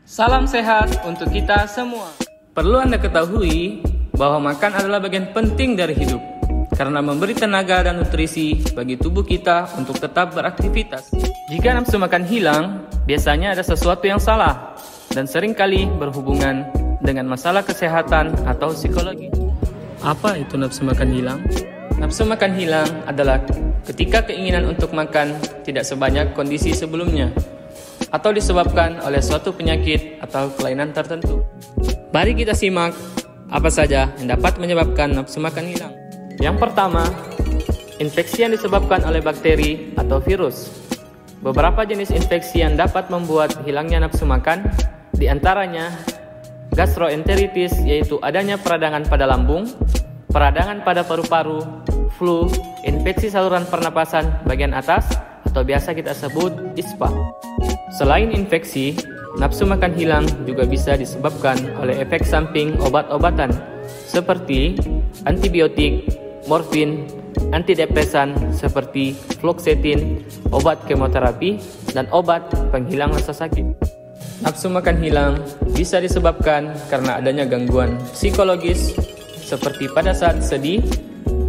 Salam sehat untuk kita semua. Perlu Anda ketahui bahwa makan adalah bagian penting dari hidup karena memberi tenaga dan nutrisi bagi tubuh kita untuk tetap beraktivitas. Jika nafsu makan hilang, biasanya ada sesuatu yang salah dan seringkali berhubungan dengan masalah kesehatan atau psikologi. Apa itu nafsu makan hilang? Nafsu makan hilang adalah ketika keinginan untuk makan tidak sebanyak kondisi sebelumnya, atau disebabkan oleh suatu penyakit atau kelainan tertentu. Mari kita simak apa saja yang dapat menyebabkan nafsu makan hilang. Yang pertama, infeksi yang disebabkan oleh bakteri atau virus. Beberapa jenis infeksi yang dapat membuat hilangnya nafsu makan, diantaranya gastroenteritis, yaitu adanya peradangan pada lambung, peradangan pada paru-paru, flu, infeksi saluran pernapasan bagian atas, atau biasa kita sebut ISPA. Selain infeksi, nafsu makan hilang juga bisa disebabkan oleh efek samping obat-obatan seperti antibiotik, morfin, antidepresan seperti fluoxetine, obat kemoterapi, dan obat penghilang rasa sakit. Nafsu makan hilang bisa disebabkan karena adanya gangguan psikologis seperti pada saat sedih,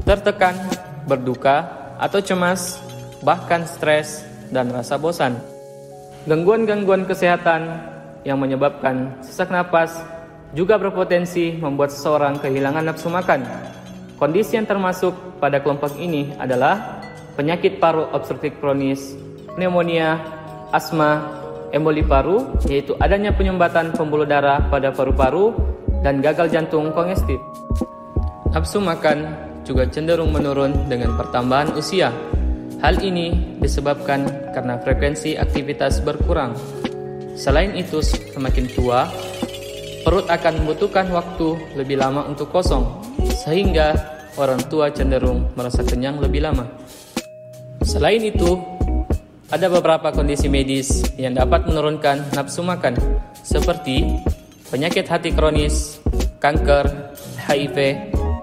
tertekan, berduka, atau cemas, bahkan stres dan rasa bosan. Gangguan-gangguan kesehatan yang menyebabkan sesak napas juga berpotensi membuat seseorang kehilangan nafsu makan. Kondisi yang termasuk pada kelompok ini adalah penyakit paru obstruktif kronis, pneumonia, asma, emboli paru, yaitu adanya penyumbatan pembuluh darah pada paru-paru, dan gagal jantung kongestif. Nafsu makan juga cenderung menurun dengan pertambahan usia. Hal ini disebabkan karena frekuensi aktivitas berkurang. Selain itu, semakin tua, perut akan membutuhkan waktu lebih lama untuk kosong, sehingga orang tua cenderung merasa kenyang lebih lama. Selain itu, ada beberapa kondisi medis yang dapat menurunkan nafsu makan, seperti penyakit hati kronis, kanker, HIV,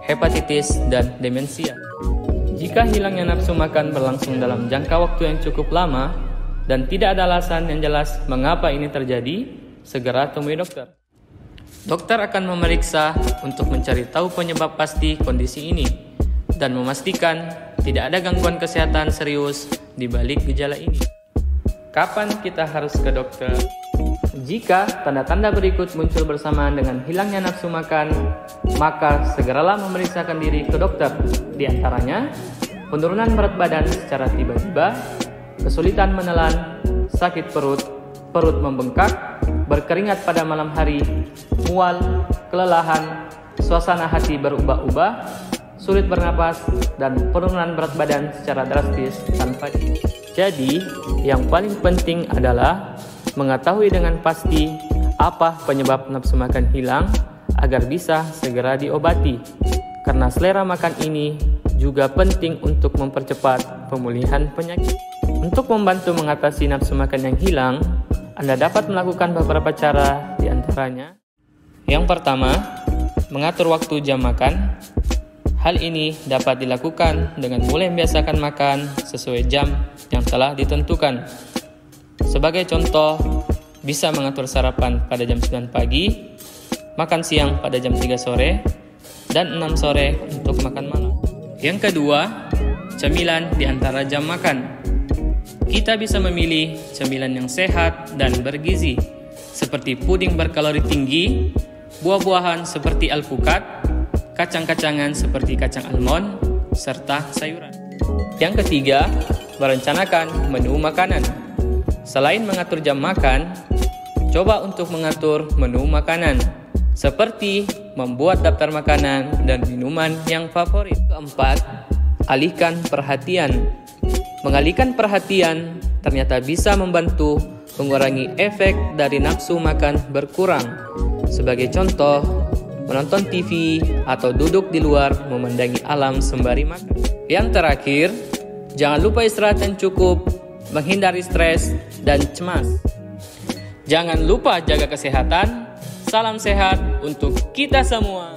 hepatitis, dan demensia. Jika hilangnya nafsu makan berlangsung dalam jangka waktu yang cukup lama dan tidak ada alasan yang jelas mengapa ini terjadi, segera temui dokter. Dokter akan memeriksa untuk mencari tahu penyebab pasti kondisi ini dan memastikan tidak ada gangguan kesehatan serius di balik gejala ini. Kapan kita harus ke dokter? Jika tanda-tanda berikut muncul bersamaan dengan hilangnya nafsu makan, maka segeralah memeriksakan diri ke dokter. Di antaranya, penurunan berat badan secara tiba-tiba, kesulitan menelan, sakit perut, perut membengkak, berkeringat pada malam hari, mual, kelelahan, suasana hati berubah-ubah, sulit bernapas, dan penurunan berat badan secara drastis tanpa diet. Jadi, yang paling penting adalah mengetahui dengan pasti apa penyebab nafsu makan hilang agar bisa segera diobati. Karena selera makan ini juga penting untuk mempercepat pemulihan penyakit. Untuk membantu mengatasi nafsu makan yang hilang, Anda dapat melakukan beberapa cara, di antaranya. Yang pertama, mengatur waktu jam makan. Hal ini dapat dilakukan dengan mulai membiasakan makan sesuai jam yang telah ditentukan. Sebagai contoh, bisa mengatur sarapan pada jam 9 pagi, makan siang pada jam 3 sore, dan 6 sore untuk makan malam. Yang kedua, cemilan di antara jam makan. Kita bisa memilih cemilan yang sehat dan bergizi, seperti puding berkalori tinggi, buah-buahan seperti alpukat, kacang-kacangan seperti kacang almond, serta sayuran. Yang ketiga, merencanakan menu makanan. Selain mengatur jam makan, coba untuk mengatur menu makanan, seperti membuat daftar makanan dan minuman yang favorit. Keempat, alihkan perhatian. Mengalihkan perhatian ternyata bisa membantu mengurangi efek dari nafsu makan berkurang. Sebagai contoh, menonton TV atau duduk di luar memandangi alam sembari makan. Yang terakhir, jangan lupa istirahat yang cukup, menghindari stres dan cemas. Jangan lupa jaga kesehatan. Salam sehat untuk kita semua.